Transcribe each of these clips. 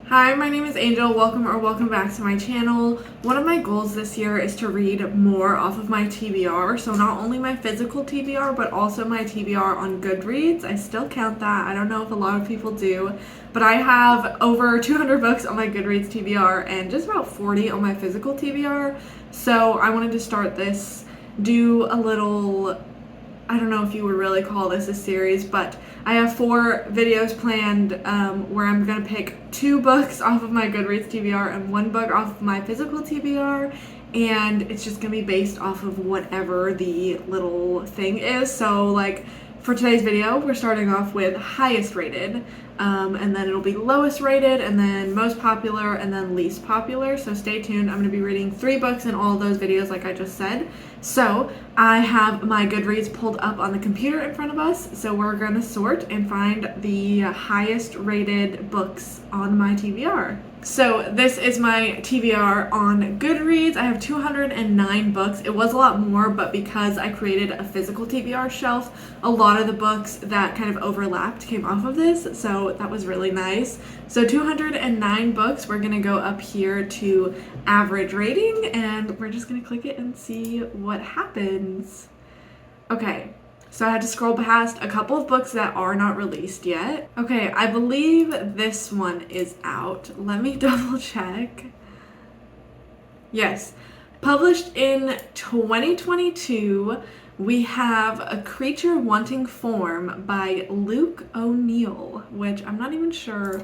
Hi, my name is Angel. Welcome back to my channel. One of my goals this year is to read more off of my TBR. So not only my physical TBR, but also my TBR on Goodreads. I still count that. I don't know if a lot of people do, but I have over 200 books on my Goodreads TBR and just about 40 on my physical TBR. So I wanted to start this, do a little, I don't know if you would really call this a series, but I have 4 videos planned where I'm going to pick 2 books off of my Goodreads TBR and 1 book off of my physical TBR, and it's just going to be based off of whatever the little thing is. So like for today's video, we're starting off with highest rated, and then it'll be lowest rated, and then most popular, and then least popular. So stay tuned. I'm going to be reading 3 books in all of those videos like I just said. So I have my Goodreads pulled up on the computer in front of us. So we're going to sort and find the highest rated books on my TBR. So this is my TBR on Goodreads. I have 209 books. It was a lot more, but because I created a physical TBR shelf, a lot of the books that kind of overlapped came off of this, so that was really nice. So 209 books. We're gonna go up here to average rating, and we're just gonna click it and see what happens. Okay. So I had to scroll past a couple of books that are not released yet. Okay, I believe this one is out. Let me double check. Yes. Published in 2022, we have A Creature Wanting Form by Luke O'Neill, which I'm not even sure.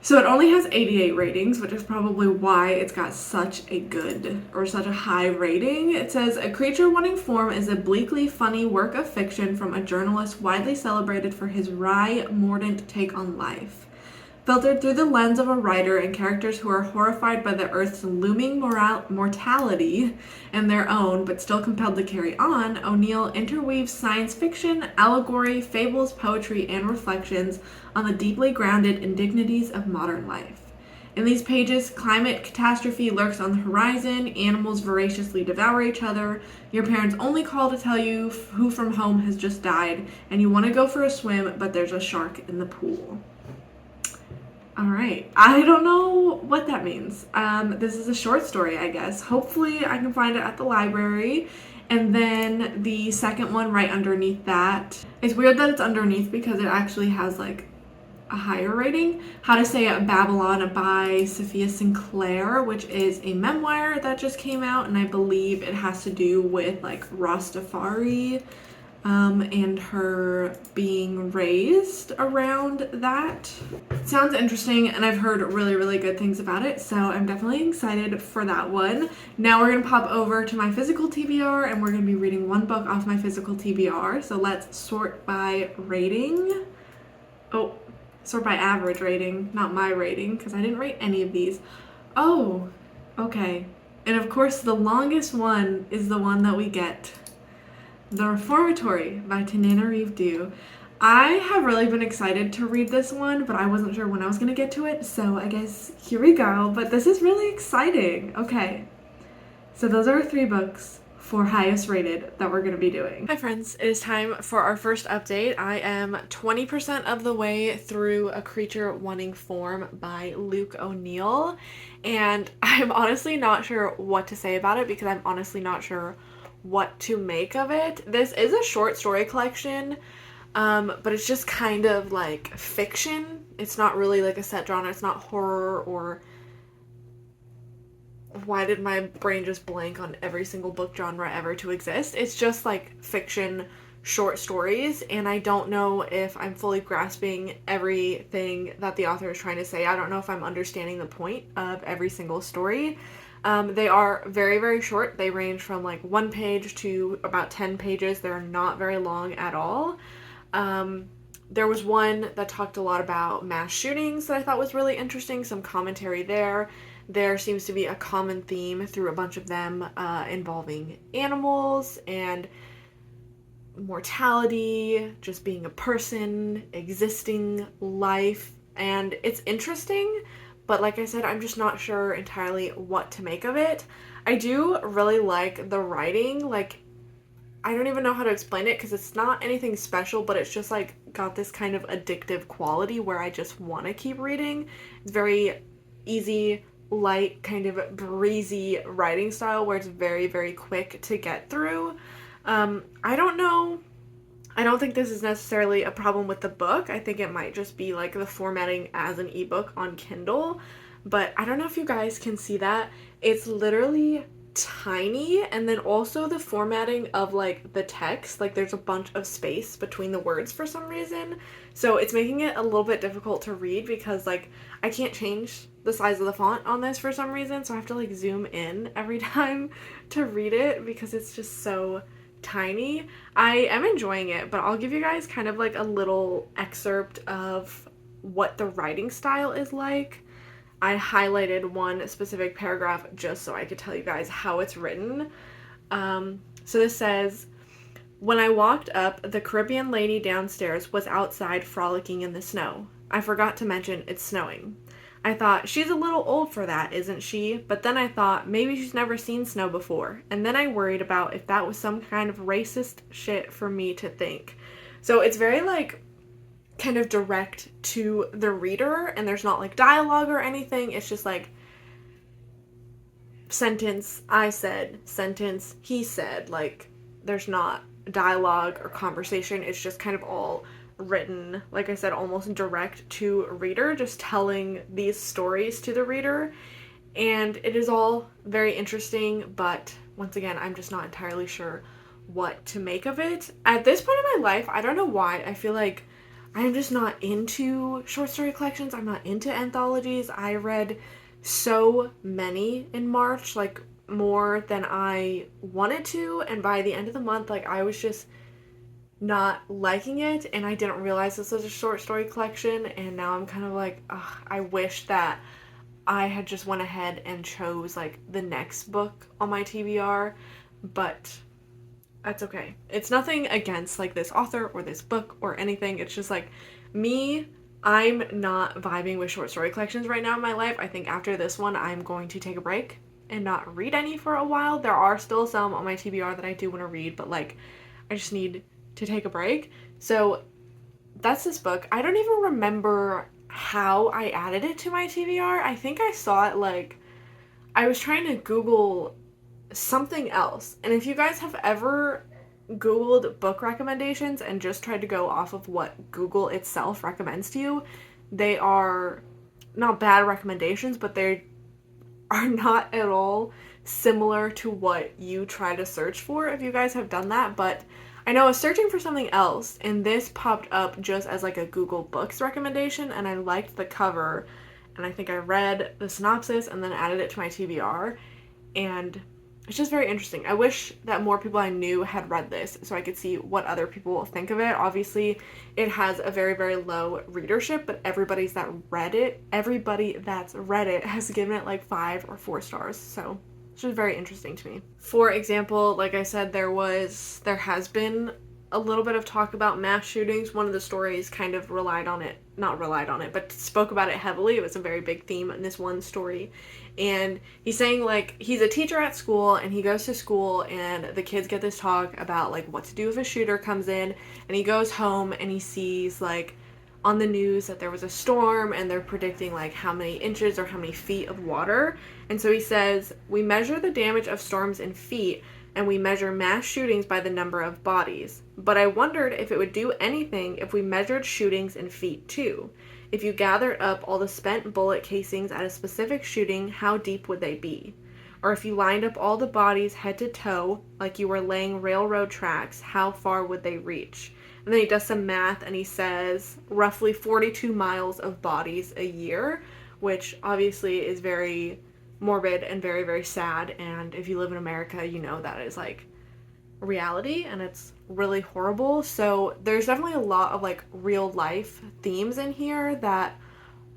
So it only has 88 ratings, which is probably why it's got such a good or such a high rating. It says, A Creature Wanting Form is a bleakly funny work of fiction from a journalist widely celebrated for his wry, mordant take on life. Filtered through the lens of a writer and characters who are horrified by the Earth's looming mortality and their own, but still compelled to carry on, O'Neill interweaves science fiction, allegory, fables, poetry, and reflections on the deeply grounded indignities of modern life. In these pages, climate catastrophe lurks on the horizon, animals voraciously devour each other, your parents only call to tell you who from home has just died, and you want to go for a swim, but there's a shark in the pool. All right. I don't know what that means. This is a short story, I guess. Hopefully I can find it at the library. And then the second one right underneath that. It's weird that it's underneath because it actually has like a higher rating. How to Say Babylon by Sophia Sinclair, which is a memoir that just came out, and I believe it has to do with like Rastafari and her being raised around that. It sounds interesting, and I've heard really, really good things about it, so I'm definitely excited for that one. Now we're going to pop over to my physical TBR, and we're going to be reading 1 book off my physical TBR. So let's sort by rating. Oh, sort by average rating, not my rating, because I didn't rate any of these. Oh, okay. And of course, the longest one is the one that we get. The Reformatory by Tananarive Due. I have really been excited to read this one, but I wasn't sure when I was going to get to it, so I guess here we go. But this is really exciting. Okay, so those are 3 books for highest rated that we're going to be doing. Hi friends, it is time for our first update. I am 20% of the way through A Creature Wanting Form by Luke O'Neill, and I'm honestly not sure what to say about it because I'm honestly not sure what to make of it. This is a short story collection, but it's just kind of like fiction. It's not really like a set genre. It's not horror or... Why did my brain just blank on every single book genre ever to exist? It's just like fiction short stories, and I don't know if I'm fully grasping everything that the author is trying to say. I don't know if I'm understanding the point of every single story. They are very, very short. They range from like 1 page to about 10 pages. They're not very long at all. There was one that talked a lot about mass shootings that I thought was really interesting. Some commentary there. There seems to be a common theme through a bunch of them involving animals and mortality, just being a person, existing life. And it's interesting. But like I said, I'm just not sure entirely what to make of it. I do really like the writing. Like, I don't even know how to explain it because it's not anything special, but it's just like got this kind of addictive quality where I just want to keep reading. It's very easy, light, kind of breezy writing style where it's very, very quick to get through. I don't know. I don't think this is necessarily a problem with the book. I think it might just be like the formatting as an ebook on Kindle. But I don't know if you guys can see that. It's literally tiny, and then also the formatting of like the text, like there's a bunch of space between the words for some reason. So it's making it a little bit difficult to read because like I can't change the size of the font on this for some reason, so I have to like zoom in every time to read it because it's just so tiny. I am enjoying it, but I'll give you guys kind of like a little excerpt of what the writing style is like. I highlighted one specific paragraph just so I could tell you guys how it's written. So this says, when I walked up, the Caribbean lady downstairs was outside frolicking in the snow. I forgot to mention it's snowing. I thought, she's a little old for that, isn't she? But then I thought, maybe she's never seen snow before. And then I worried about if that was some kind of racist shit for me to think. So it's very like kind of direct to the reader, and there's not like dialogue or anything. It's just like sentence I said, sentence he said. Like there's not dialogue or conversation. It's just kind of all written, like I said, almost direct to reader, just telling these stories to the reader. And it is all very interesting, but once again, I'm just not entirely sure what to make of it. At this point in my life, I don't know why, I feel like I'm just not into short story collections. I'm not into anthologies. I read so many in March, like more than I wanted to, and by the end of the month, like I was just not liking it, and I didn't realize this was a short story collection, and now I'm kind of like, ugh, I wish that I had just went ahead and chose like the next book on my TBR, but that's okay. It's nothing against like this author or this book or anything. It's just like me, I'm not vibing with short story collections right now in my life. I think after this one, I'm going to take a break and not read any for a while. There are still some on my TBR that I do want to read, but like I just need to take a break. So that's this book. I don't even remember how I added it to my TBR. I think I saw it like I was trying to Google something else. And if you guys have ever Googled book recommendations and just tried to go off of what Google itself recommends to you, they are not bad recommendations, but they are not at all similar to what you try to search for if you guys have done that. But I know I was searching for something else, and this popped up just as like a Google Books recommendation, and I liked the cover, and I think I read the synopsis and then added it to my TBR, and it's just very interesting. I wish that more people I knew had read this so I could see what other people think of it. Obviously, it has a very, very low readership, but everybody that's read it has given it like 5 or 4 stars. So it's just very interesting to me. For example, like I said, there has been a little bit of talk about mass shootings. One of the stories kind of but spoke about it heavily. It was a very big theme in this one story. And he's saying like he's a teacher at school, and he goes to school, and the kids get this talk about like what to do if a shooter comes in, and he goes home and he sees like on the news that there was a storm, and they're predicting like how many inches or how many feet of water. And so he says, we measure the damage of storms in feet, and we measure mass shootings by the number of bodies. But I wondered if it would do anything if we measured shootings in feet too. If you gathered up all the spent bullet casings at a specific shooting, how deep would they be? Or if you lined up all the bodies head to toe, like you were laying railroad tracks, how far would they reach? And then he does some math, and he says roughly 42 miles of bodies a year, which obviously is very morbid and very, very sad. And if you live in America, you know that is like reality, and it's really horrible. So there's definitely a lot of like real life themes in here that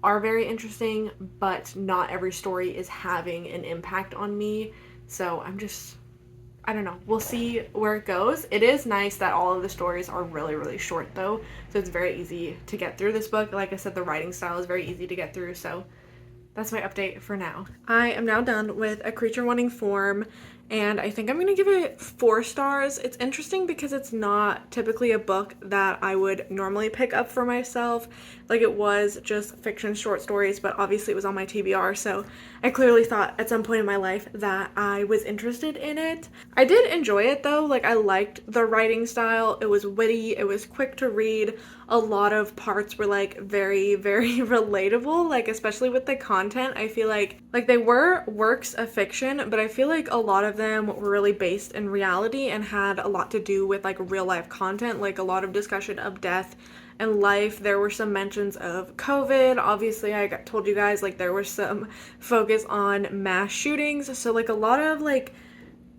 are very interesting, but not every story is having an impact on me. So I don't know. We'll see where it goes. It is nice that all of the stories are really, really short though, so it's very easy to get through this book. Like I said, the writing style is very easy to get through, so that's my update for now. I am now done with A Creature Wanting Form, and I think I'm gonna give it 4 stars. It's interesting because it's not typically a book that I would normally pick up for myself. Like, it was just fiction short stories, but obviously it was on my TBR, so I clearly thought at some point in my life that I was interested in it. I did enjoy it though. Like, I liked the writing style. It was witty, it was quick to read. A lot of parts were like very, very relatable, like especially with the content. I feel like they were works of fiction, but I feel like a lot of them were really based in reality and had a lot to do with like real life content, like a lot of discussion of death and life. There were some mentions of COVID. Obviously, told you guys like there was some focus on mass shootings. So like a lot of like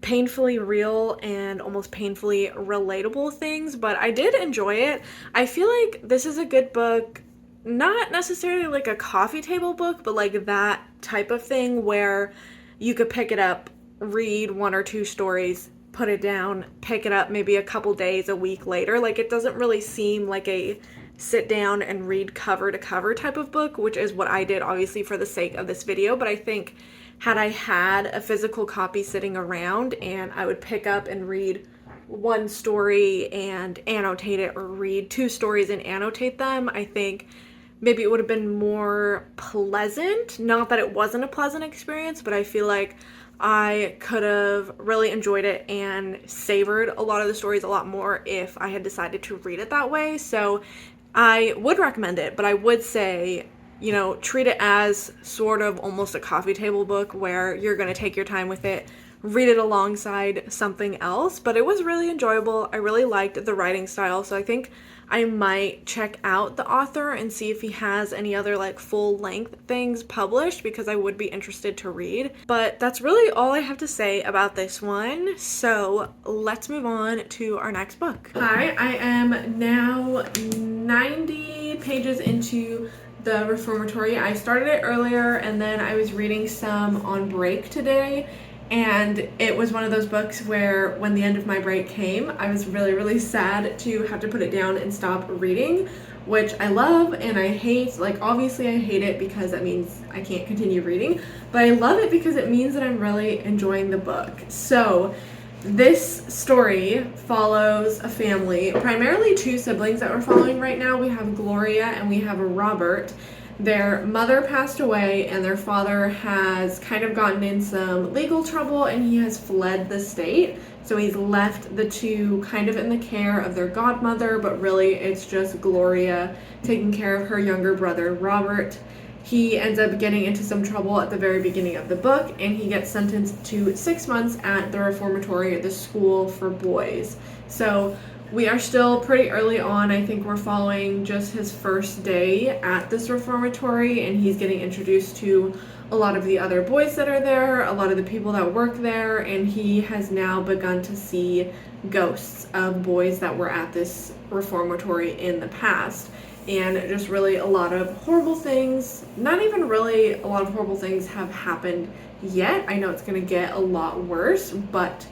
painfully real and almost painfully relatable things, but I did enjoy it. I feel like this is a good book, not necessarily like a coffee table book, but like that type of thing where you could pick it up, read 1 or 2 stories, put it down, pick it up maybe a couple days, a week later. Like, it doesn't really seem like a sit down and read cover to cover type of book, which is what I did obviously for the sake of this video. But I think had I had a physical copy sitting around and I would pick up and read 1 story and annotate it, or read 2 stories and annotate them, I think maybe it would have been more pleasant. Not that it wasn't a pleasant experience, but I feel like I could have really enjoyed it and savored a lot of the stories a lot more if I had decided to read it that way. So I would recommend it, but I would say, you know, treat it as sort of almost a coffee table book where you're going to take your time with it, read it alongside something else. But it was really enjoyable. I really liked the writing style, so I think I might check out the author and see if he has any other like full length things published, because I would be interested to read. But that's really all I have to say about this one. So let's move on to our next book. Hi, I am now 90 pages into The Reformatory. I started it earlier and then I was reading some on break today. And it was one of those books where when the end of my break came, I was really, really sad to have to put it down and stop reading, which I love and I hate. Like, obviously I hate it because that means I can't continue reading, but I love it because it means that I'm really enjoying the book. So this story follows a family, primarily 2 siblings that we're following right now. We have Gloria and we have Robert. Their mother passed away and their father has kind of gotten in some legal trouble and he has fled the state. So he's left the 2 kind of in the care of their godmother, but really it's just Gloria taking care of her younger brother, Robert. He ends up getting into some trouble at the very beginning of the book and he gets sentenced to 6 months at the reformatory, the school for boys. So we are still pretty early on. I think we're following just his first day at this reformatory and he's getting introduced to a lot of the other boys that are there, a lot of the people that work there, and he has now begun to see ghosts of boys that were at this reformatory in the past. And just really a lot of horrible things, not even really a lot of horrible things have happened yet. I know it's going to get a lot worse, but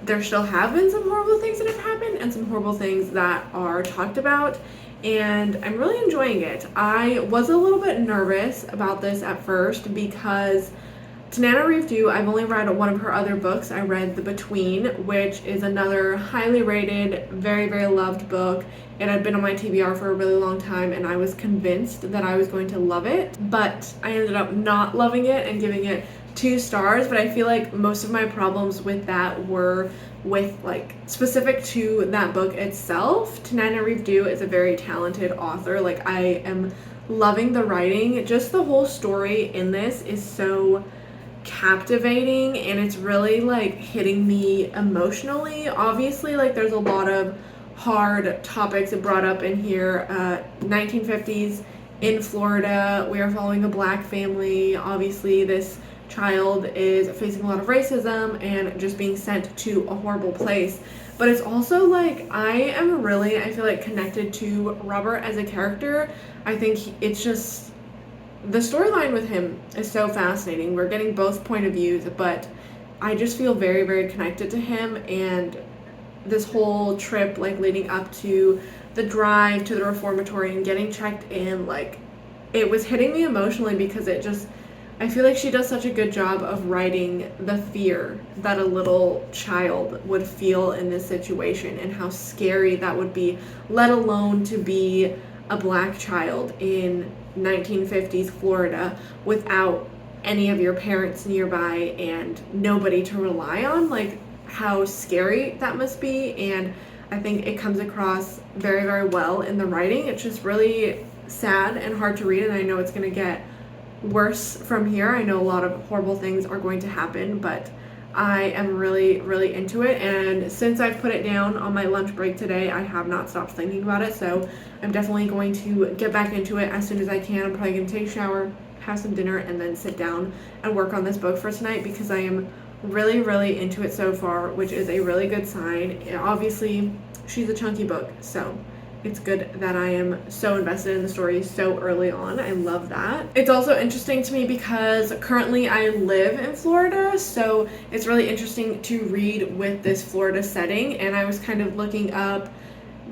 there still have been some horrible things that have happened and some horrible things that are talked about, and I'm really enjoying it. I was a little bit nervous about this at first because Tananarive, I've only read one of her other books. I read The Between, which is another highly rated, very, very loved book. It had been on my TBR for a really long time and I was convinced that I was going to love it, but I ended up not loving it and giving it 2 stars. But I feel like most of my problems with that were with like specific to that book itself. Tananarive is a very talented author. Like, I am loving the writing. Just the whole story in this is so captivating and it's really like hitting me emotionally. Obviously, like, there's a lot of hard topics brought up in here. 1950s in Florida, we are following a Black family. Obviously, this child is facing a lot of racism and just being sent to a horrible place. But it's also like, I feel like connected to Robert as a character. I think it's just, the storyline with him is so fascinating. We're getting both point of views, but I just feel very, very connected to him. And this whole trip, like leading up to the drive to the reformatory and getting checked in, like, it was hitting me emotionally because it just, I feel like she does such a good job of writing the fear that a little child would feel in this situation and how scary that would be, let alone to be a black child in 1950s Florida without any of your parents nearby and nobody to rely on. Like, how scary that must be. And I think it comes across very, very well in the writing. It's just really sad and hard to read, and I know it's going to get worse from here. I know a lot of horrible things are going to happen, but I am really, really into it. And since I've put it down on my lunch break today, I have not stopped thinking about it. So I'm definitely going to get back into it as soon as I can. I'm probably going to take a shower, have some dinner, and then sit down and work on this book for tonight because I am really, really into it so far, which is a really good sign. Obviously, she's a chunky book, so it's good that I am so invested in the story so early on. I love that. It's also interesting to me because currently I live in Florida, so it's really interesting to read with this Florida setting. And I was kind of looking up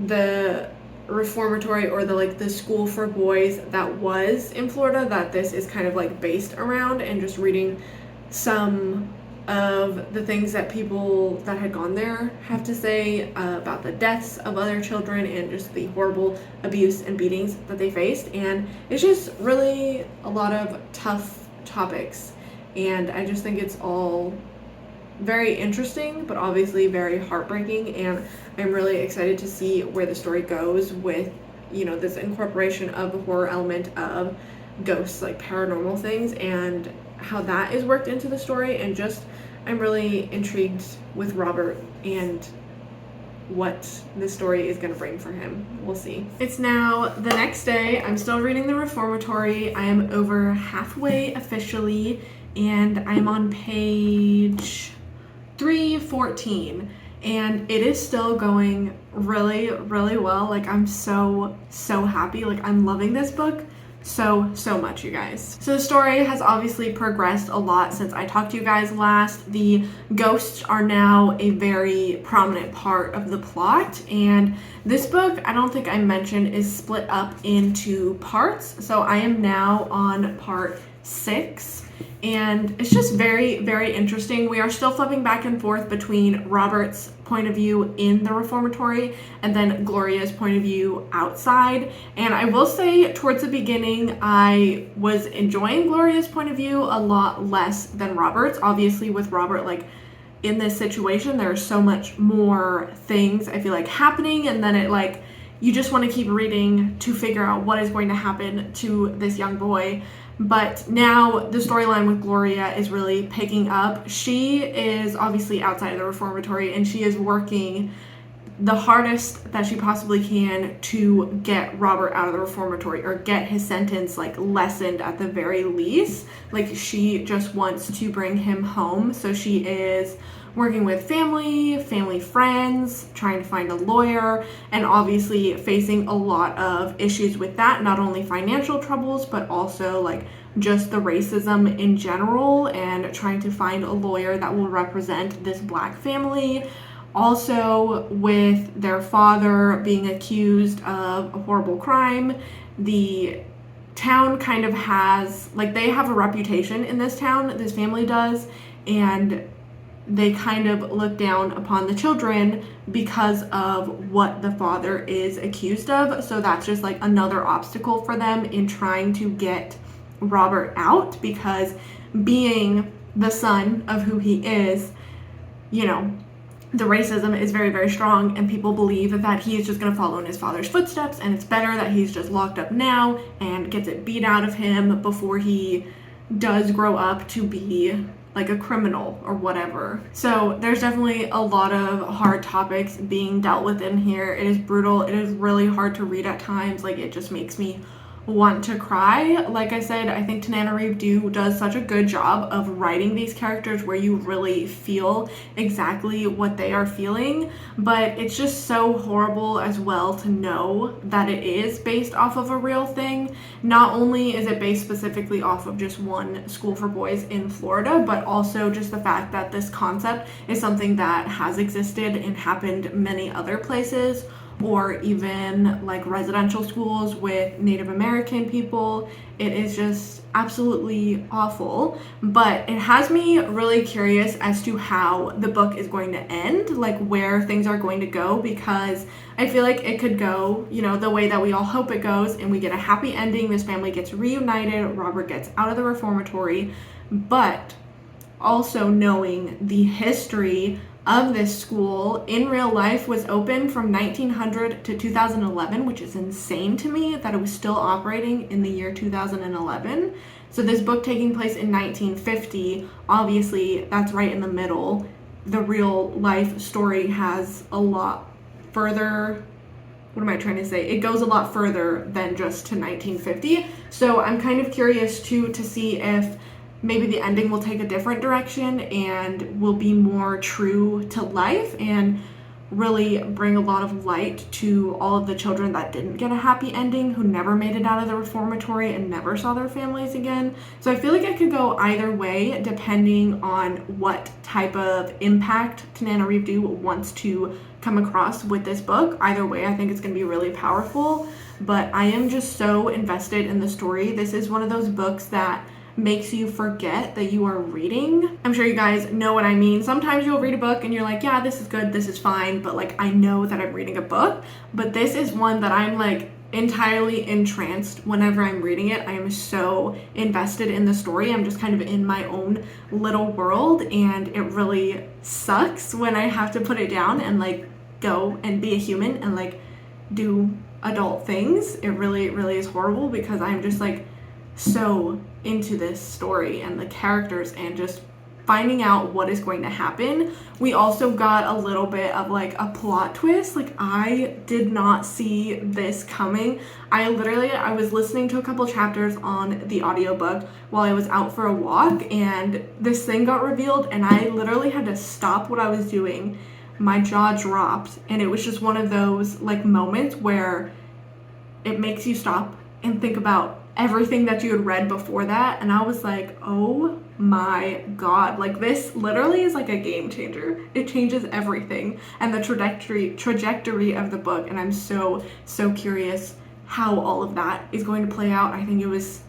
the reformatory or the school for boys that was in Florida that this is kind of like based around, and just reading some of the things that people that had gone there have to say about the deaths of other children and just the horrible abuse and beatings that they faced. And it's just really a lot of tough topics, and I just think it's all very interesting but obviously very heartbreaking, and I'm really excited to see where the story goes with, you know, this incorporation of the horror element of ghosts, like paranormal things, and how that is worked into the story. And just I'm really intrigued with Robert and what the story is going to bring for him. We'll see. It's now the next day. I'm still reading the reformatory. I am over halfway officially, and I'm on page 314, and it is still going really, really well. Like, I'm so happy. Like, I'm loving this book so much, you guys. So the story has obviously progressed a lot since I talked to you guys last. The ghosts are now a very prominent part of the plot, and this book, I don't think I mentioned, is split up into parts. So I am now on part 6, and it's just very, very interesting. We are still flipping back and forth between Robert's point of view in the reformatory and then Gloria's point of view outside. And I will say, towards the beginning, I was enjoying Gloria's point of view a lot less than Robert's. Obviously, with Robert, like, in this situation, there's so much more things I feel like happening, and then it, like, you just want to keep reading to figure out what is going to happen to this young boy. But now the storyline with Gloria is really picking up. She is obviously outside of the reformatory, and she is working the hardest that she possibly can to get Robert out of the reformatory, or get his sentence, like, lessened at the very least. Like, she just wants to bring him home. So she is working with family friends, trying to find a lawyer, and obviously facing a lot of issues with that, not only financial troubles, but also, like, just the racism in general, and trying to find a lawyer that will represent this black family. Also, with their father being accused of a horrible crime, the town kind of has, like, they have a reputation in this town, this family does, and they kind of look down upon the children because of what the father is accused of. So that's just, like, another obstacle for them in trying to get Robert out, because being the son of who he is, you know, the racism is very, very strong, and people believe that he is just going to follow in his father's footsteps, and it's better that he's just locked up now and gets it beat out of him before he does grow up to be like a criminal or whatever. So there's definitely a lot of hard topics being dealt with in here. It is brutal. It is really hard to read at times. Like, it just makes me want to cry. Like I said, I think Tananarive does such a good job of writing these characters where you really feel exactly what they are feeling, but it's just so horrible as well to know that it is based off of a real thing. Not only is it based specifically off of just one school for boys in Florida, but also just the fact that this concept is something that has existed and happened many other places or even like residential schools with Native American people. It is just absolutely awful, but it has me really curious as to how the book is going to end, like where things are going to go, because I feel like it could go, you know, the way that we all hope it goes, and we get a happy ending. This family gets reunited, Robert gets out of the reformatory, but also knowing the history of this school in real life was open from 1900 to 2011, which is insane to me that it was still operating in the year 2011. So this book taking place in 1950, obviously that's right in the middle. The real life story has a lot further, what am I trying to say? It goes a lot further than just to 1950. So I'm kind of curious to see if maybe the ending will take a different direction and will be more true to life and really bring a lot of light to all of the children that didn't get a happy ending, who never made it out of the reformatory and never saw their families again. So I feel like it could go either way depending on what type of impact Tananarive wants to come across with this book. Either way, I think it's going to be really powerful, but I am just so invested in the story. This is one of those books that makes you forget that you are reading. I'm sure you guys know what I mean. Sometimes you'll read a book and you're like, yeah, this is good, this is fine, but like I know that I'm reading a book. But this is one that I'm like entirely entranced whenever I'm reading it. I am so invested in the story. I'm just kind of in my own little world, and it really sucks when I have to put it down and like go and be a human and like do adult things. It really, really is horrible because I'm just like so into this story and the characters and just finding out what is going to happen. We also got a little bit of like a plot twist. Like I did not see this coming. I was listening to a couple chapters on the audiobook while I was out for a walk, and this thing got revealed and I literally had to stop what I was doing. My jaw dropped, and it was just one of those like moments where it makes you stop and think about everything that you had read before that, and I was like, oh my god, like this literally is like a game changer. It changes everything and the trajectory of the book, and I'm so curious how all of that is going to play out. I think it was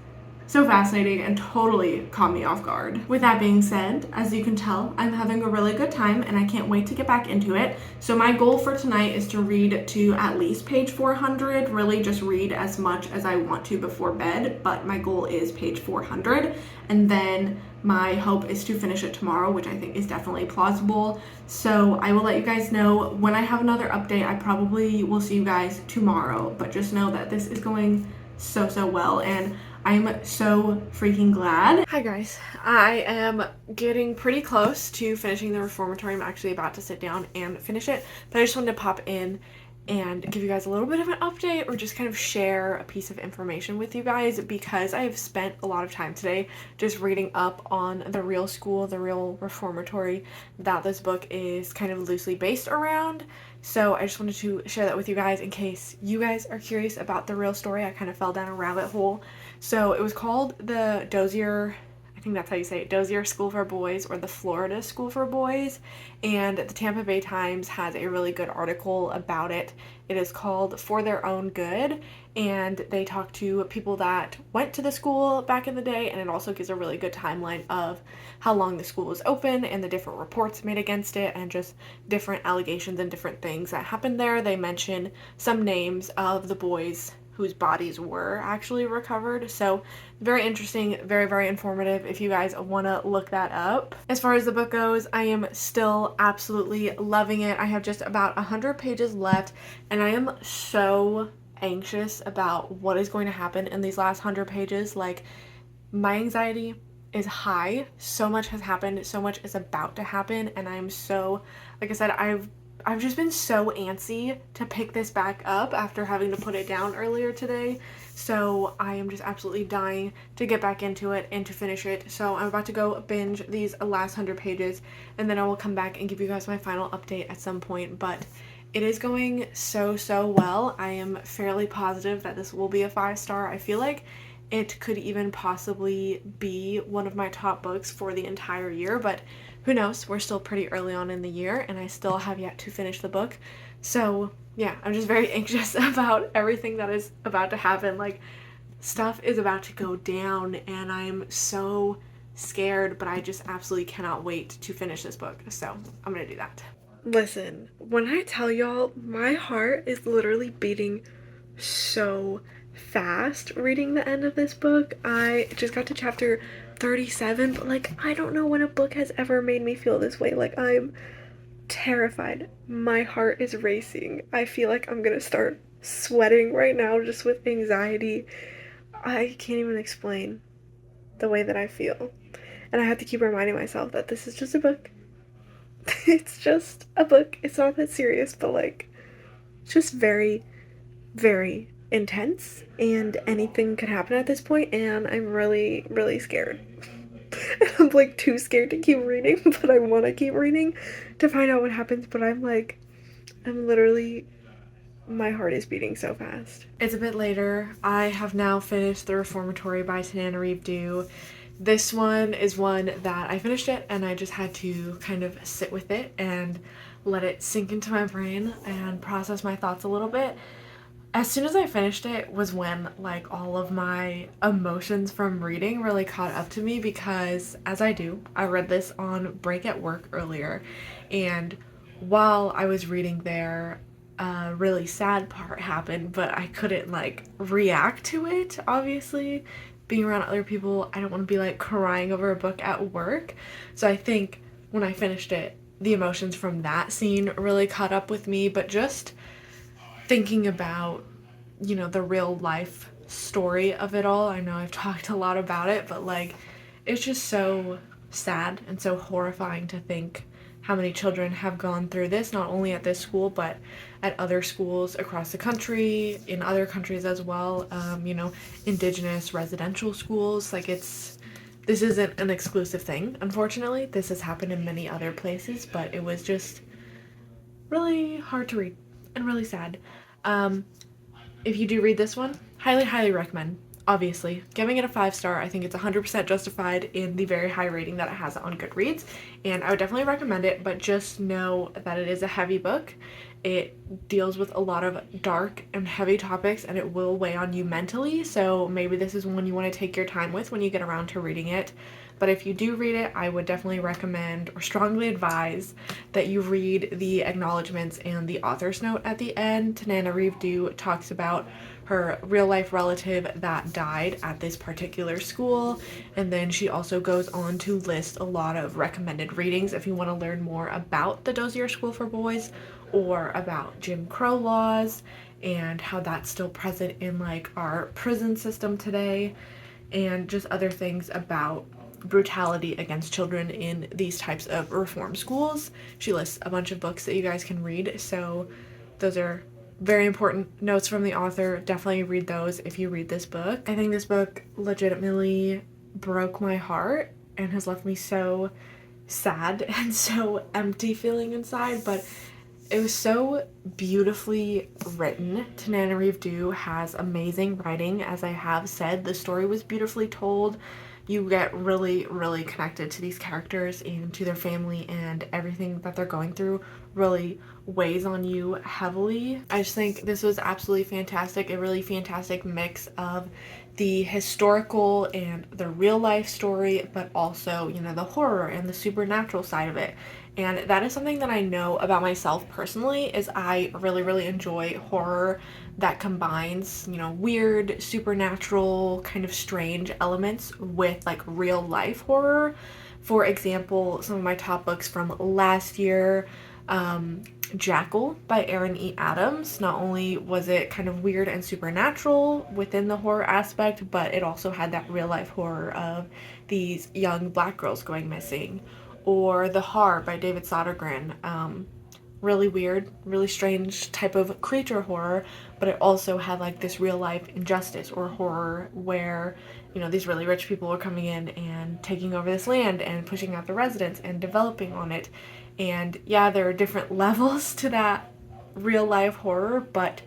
so fascinating and totally caught me off guard. With that being said, as you can tell, I'm having a really good time and I can't wait to get back into it. So my goal for tonight is to read to at least page 400, really just read as much as I want to before bed, but my goal is page 400, and then my hope is to finish it tomorrow, which I think is definitely plausible. So I will let you guys know when I have another update. I probably will see you guys tomorrow, but just know that this is going so well, and I'm so freaking glad. Hi guys, I am getting pretty close to finishing the reformatory. I'm actually about to sit down and finish it, but I just wanted to pop in and give you guys a little bit of an update, or just kind of share a piece of information with you guys, because I have spent a lot of time today just reading up on the real school, the real reformatory that this book is kind of loosely based around. So I just wanted to share that with you guys in case you guys are curious about the real story. I kind of fell down a rabbit hole. So it was called the Dozier, I think that's how you say it, Dozier School for Boys, or the Florida School for Boys, and the Tampa Bay Times has a really good article about it. It is called For Their Own Good, and they talk to people that went to the school back in the day, and it also gives a really good timeline of how long the school was open and the different reports made against it and just different allegations and different things that happened there. They mention some names of the boys whose bodies were actually recovered. So very interesting, very informative if you guys want to look that up. As far as the book goes, I am still absolutely loving it. I have just about 100 pages left, and I am so anxious about what is going to happen in these last 100 pages. Like, my anxiety is high. So much has happened, so much is about to happen, and I'm so, like I said, I've just been so antsy to pick this back up after having to put it down earlier today. So I am just absolutely dying to get back into it and to finish it. So I'm about to go binge these last 100 pages, and then I will come back and give you guys my final update at some point. But it is going so well. I am fairly positive that this will be a 5-star. I feel like it could even possibly be one of my top books for the entire year, but who knows? We're still pretty early on in the year, and I still have yet to finish the book. So, yeah, I'm just very anxious about everything that is about to happen. Like, stuff is about to go down, and I'm so scared, but I just absolutely cannot wait to finish this book. So, I'm gonna do that. Listen, when I tell y'all, my heart is literally beating so fast reading the end of this book. I just got to chapter 37, but like, I don't know when a book has ever made me feel this way. Like, I'm terrified. My heart is racing. I feel like I'm gonna start sweating right now just with anxiety. I can't even explain the way that I feel. And I have to keep reminding myself that this is just a book. It's just a book. It's not that serious, but like, it's just very, very intense, and anything could happen at this point, and I'm really, really scared. I'm like too scared to keep reading, but I want to keep reading to find out what happens, but I'm literally, my heart is beating so fast. It's a bit later. I have now finished The Reformatory by Tananarive Due. This one is one that I finished it and I just had to kind of sit with it and let it sink into my brain and process my thoughts a little bit. As soon as I finished it was when like all of my emotions from reading really caught up to me, because as I do, I read this on break at work earlier, and while I was reading there, a really sad part happened, but I couldn't like react to it, obviously. Being around other people, I don't want to be like crying over a book at work. So I think when I finished it, the emotions from that scene really caught up with me, but just thinking about, you know, the real life story of it all. I know I've talked a lot about it, but like, it's just so sad and so horrifying to think how many children have gone through this, not only at this school, but at other schools across the country, in other countries as well. You know, indigenous residential schools. Like, this isn't an exclusive thing, unfortunately. This has happened in many other places, but it was just really hard to read and really sad. If you do read this one, highly, highly recommend. Obviously, giving it a 5-star, I think it's 100% justified in the very high rating that it has on Goodreads, and I would definitely recommend it, but just know that it is a heavy book. It deals with a lot of dark and heavy topics, and it will weigh on you mentally, so maybe this is one you want to take your time with when you get around to reading it. But if you do read it, I would definitely recommend or strongly advise that you read the acknowledgments and the author's note at the end. Tananarive Due talks about her real life relative that died at this particular school, and then she also goes on to list a lot of recommended readings if you want to learn more about the Dozier School for Boys or about Jim Crow laws and how that's still present in like our prison system today, and just other things about brutality against children in these types of reform schools. She lists a bunch of books that you guys can read, so those are very important notes from the author. Definitely read those if you read this book. I think this book legitimately broke my heart and has left me so sad and so empty feeling inside, but it was so beautifully written. Tananarive Due has amazing writing, as I have said. The story was beautifully told. You get really, really connected to these characters and to their family, and everything that they're going through really weighs on you heavily. I just think this was absolutely fantastic, a really fantastic mix of the historical and the real life story, but also, you know, the horror and the supernatural side of it. And that is something that I know about myself personally, is I really, really enjoy horror that combines, you know, weird, supernatural, kind of strange elements with like real life horror. For example, some of my top books from last year, Jackal by Erin E. Adams. Not only was it kind of weird and supernatural within the horror aspect, but it also had that real life horror of these young black girls going missing. Or The Har by David Sodergren. Really weird, really strange type of creature horror, but it also had like this real life injustice or horror where, you know, these really rich people were coming in and taking over this land and pushing out the residents and developing on it. And yeah, there are different levels to that real life horror, but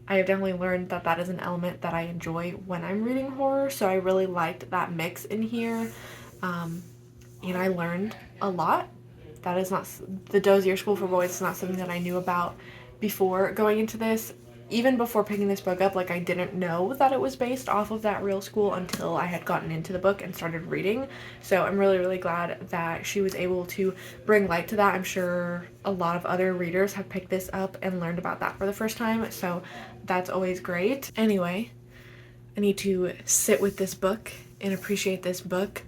I have definitely learned that that is an element that I enjoy when I'm reading horror, so I really liked that mix in here. And I learned a lot. That is not the Dozier School for Boys is not something that I knew about before going into this. Even before picking this book up, like, I didn't know that it was based off of that real school until I had gotten into the book and started reading. So I'm really, really glad that she was able to bring light to that. I'm sure a lot of other readers have picked this up and learned about that for the first time, so that's always great. Anyway, I need to sit with this book and appreciate this book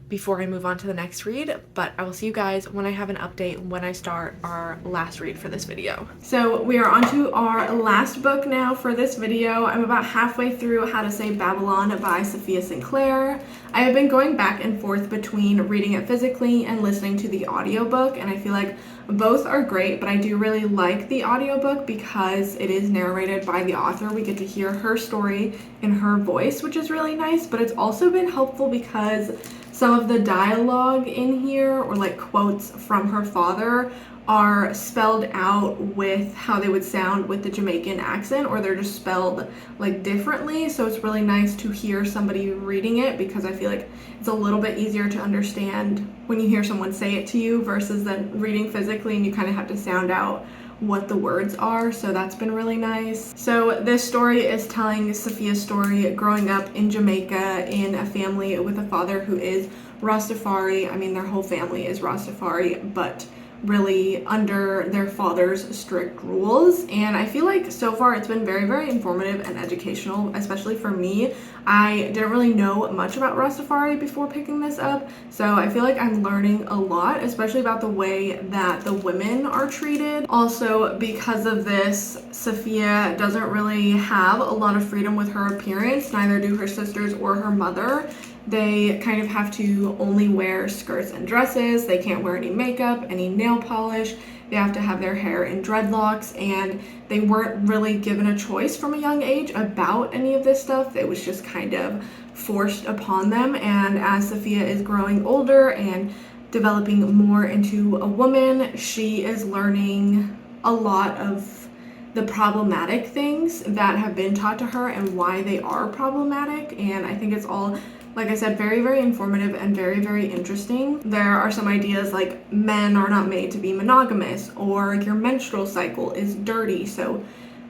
before I move on to the next read, but I will see you guys when I have an update when I start our last read for this video. So we are on to our last book now for this video. I'm about halfway through How to Say Babylon by Sophia Sinclair. I have been going back and forth between reading it physically and listening to the audiobook, and I feel like both are great, but I do really like the audiobook because it is narrated by the author. We get to hear her story in her voice, which is really nice, but it's also been helpful because some of the dialogue in here, or like quotes from her father, are spelled out with how they would sound with the Jamaican accent, or they're just spelled like differently. So it's really nice to hear somebody reading it because I feel like it's a little bit easier to understand when you hear someone say it to you versus then reading physically and you kind of have to sound out what the words are, so that's been really nice. So this story is telling Sophia's story growing up in Jamaica in a family with a father who is Rastafari. I mean, their whole family is Rastafari, but really under their father's strict rules. And I feel like so far it's been very, very informative and educational, especially for me. I didn't really know much about Rastafari before picking this up, so I feel like I'm learning a lot, especially about the way that the women are treated. Also, because of this, Sophia doesn't really have a lot of freedom with her appearance, neither do her sisters or her mother. They kind of have to only wear skirts and dresses. They can't wear any makeup, any nail polish. They have to have their hair in dreadlocks, and they weren't really given a choice from a young age about any of this stuff. It was just kind of forced upon them. And as Sophia is growing older and developing more into a woman, she is learning a lot of the problematic things that have been taught to her and why they are problematic. And I think it's all, like I said, very, very informative and very, very interesting. There are some ideas like men are not made to be monogamous, or your menstrual cycle is dirty, so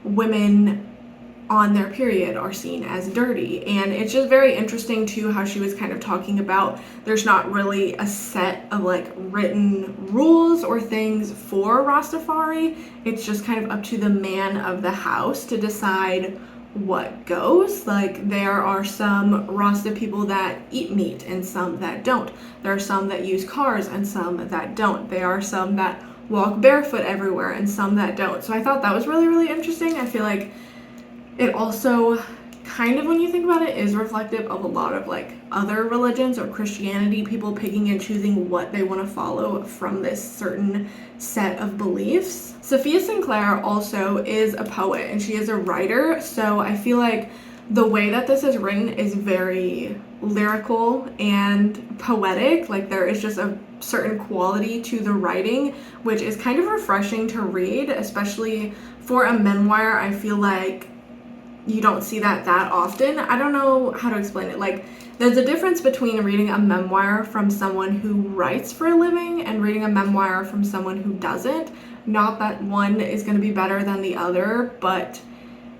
women on their period are seen as dirty. And it's just very interesting too how she was kind of talking about there's not really a set of like written rules or things for Rastafari. It's just kind of up to the man of the house to decide what goes. Like, there are some Rasta people that eat meat and some that don't. There are some that use cars and some that don't. There are some that walk barefoot everywhere and some that don't. So I thought that was really, really interesting. I feel like it also kind of, when you think about it, is reflective of a lot of like other religions or Christianity, people picking and choosing what they want to follow from this certain set of beliefs. Sophia Sinclair also is a poet and she is a writer, so I feel like the way that this is written is very lyrical and poetic. Like, there is just a certain quality to the writing, which is kind of refreshing to read, especially for a memoir. I feel like you don't see that often. I don't know how to explain it. Like, there's a difference between reading a memoir from someone who writes for a living and reading a memoir from someone who doesn't. Not that one is going to be better than the other, but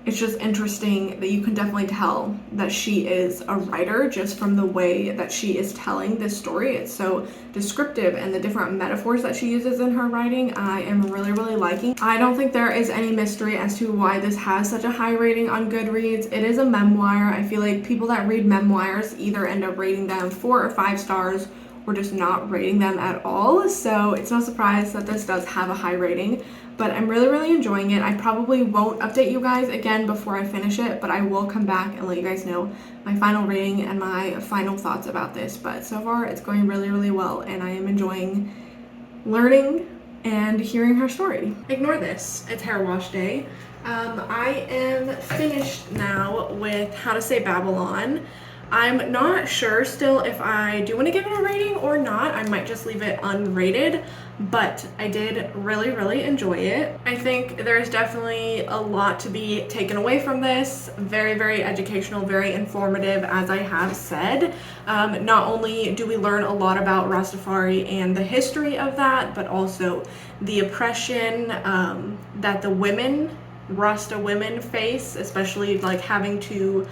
it's just interesting that you can definitely tell that she is a writer just from the way that she is telling this story. It's so descriptive, and the different metaphors that she uses in her writing, I am really, really liking. I don't think there is any mystery as to why this has such a high rating on Goodreads. It is a memoir. I feel like people that read memoirs either end up rating them 4 or 5 stars or just not rating them at all. So it's no surprise that this does have a high rating, but I'm really, really enjoying it. I probably won't update you guys again before I finish it, but I will come back and let you guys know my final rating and my final thoughts about this. But so far it's going really, really well, and I am enjoying learning and hearing her story. Ignore this, it's hair wash day. I am finished now with How to Say Babylon. I'm not sure still if I do want to give it a rating or not. I might just leave it unrated, but I did really enjoy it. I think there's definitely a lot to be taken away from this. Very educational, very informative, as I have said. Not only do we learn a lot about Rastafari and the history of that, but also the oppression that the women, Rasta women, face, especially like having to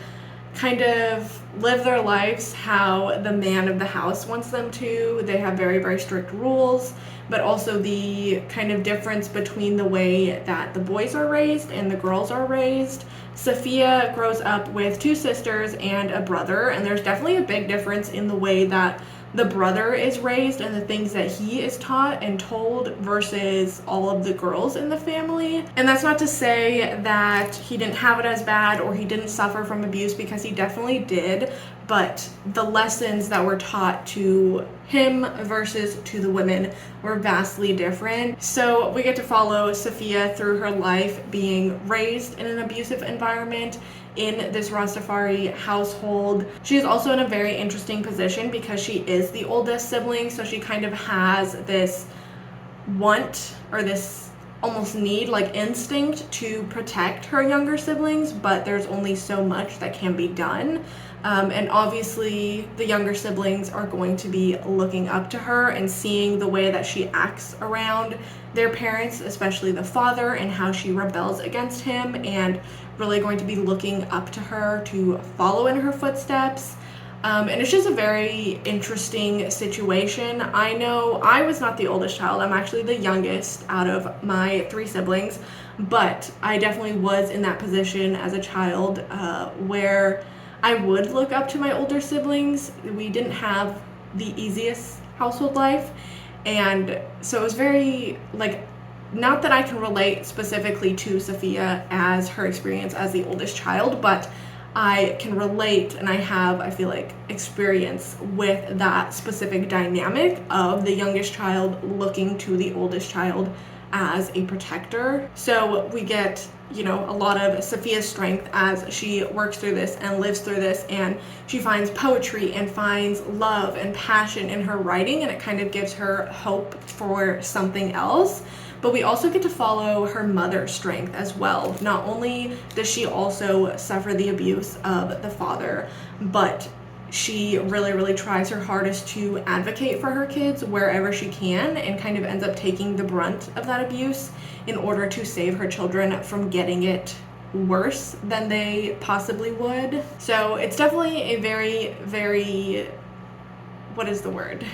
kind of live their lives how the man of the house wants them to. They have very strict rules, but also the kind of difference between the way that the boys are raised and the girls are raised. Sophia grows up with 2 sisters and a brother, and there's definitely a big difference in the way that the brother is raised and the things that he is taught and told versus all of the girls in the family. And that's not to say that he didn't have it as bad or he didn't suffer from abuse, because he definitely did, but the lessons that were taught to him versus to the women were vastly different. So we get to follow Sophia through her life being raised in an abusive environment in this Rastafari household. She is also in a very interesting position because she is the oldest sibling, so she kind of has this want, or this almost need, like instinct, to protect her younger siblings, but there's only so much that can be done. And obviously the younger siblings are going to be looking up to her and seeing the way that she acts around their parents, especially the father, and how she rebels against him, and really going to be looking up to her to follow in her footsteps. And it's just a very interesting situation. I know I was not the oldest child. I'm actually the youngest out of my 3 siblings, but I definitely was in that position as a child where I would look up to my older siblings. We didn't have the easiest household life, and so it was very, like, not that I can relate specifically to Sophia as her experience as the oldest child, but I can relate, and I have, I feel like, experience with that specific dynamic of the youngest child looking to the oldest child as a protector. So we get, you know, a lot of Sophia's strength as she works through this and lives through this, and she finds poetry and finds love and passion in her writing, and it kind of gives her hope for something else. But we also get to follow her mother's strength as well. Not only does she also suffer the abuse of the father, but she really tries her hardest to advocate for her kids wherever she can, and kind of ends up taking the brunt of that abuse in order to save her children from getting it worse than they possibly would. So it's definitely a very, what is the word?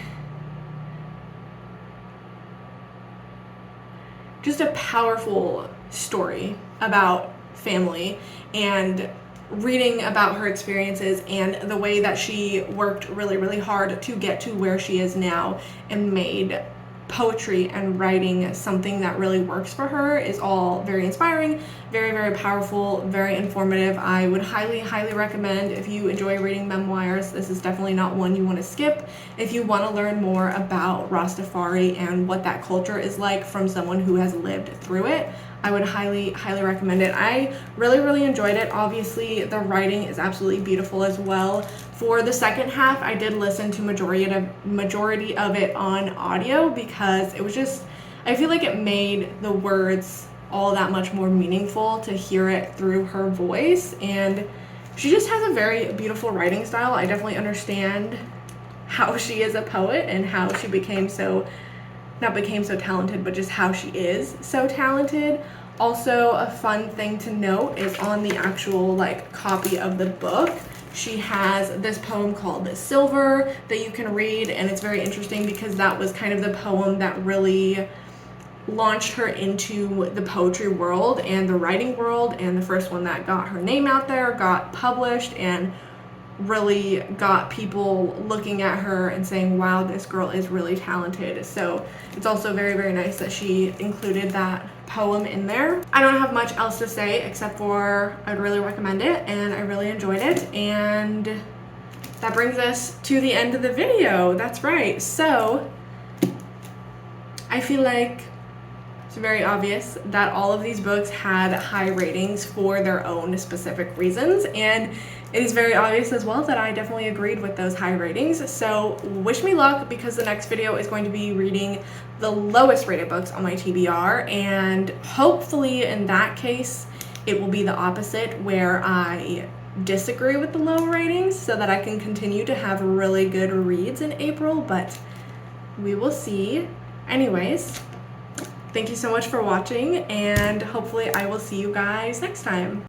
Just a powerful story about family, and reading about her experiences and the way that she worked really hard to get to where she is now and made poetry and writing something that really works for her is all very inspiring, very powerful, very informative. I would highly recommend, if you enjoy reading memoirs, this is definitely not one you want to skip. If you want to learn more about Rastafari and what that culture is like from someone who has lived through it, I would highly recommend it. I really enjoyed it. Obviously, the writing is absolutely beautiful as well. For the second half, I did listen to majority of it on audio, because it was just, I feel like it made the words all that much more meaningful to hear it through her voice. And she just has a very beautiful writing style. I definitely understand how she is a poet and how she became so talented, but just how she is so talented. Also, a fun thing to note is on the actual like copy of the book, she has this poem called Silver that you can read, and it's very interesting because that was kind of the poem that really launched her into the poetry world and the writing world, and the first one that got her name out there, got published, and really got people looking at her and saying, wow, this girl is really talented. So it's also very nice that she included that poem in there. I don't have much else to say except for I'd really recommend it, and I really enjoyed it. And that brings us to the end of the video. That's right. So I feel like It's very obvious that all of these books had high ratings for their own specific reasons, and it is very obvious as well that I definitely agreed with those high ratings. So wish me luck, because the next video is going to be reading the lowest rated books on my TBR, and hopefully in that case it will be the opposite, where I disagree with the low ratings so that I can continue to have really good reads in April, but we will see. Anyways, thank you so much for watching, and hopefully I will see you guys next time.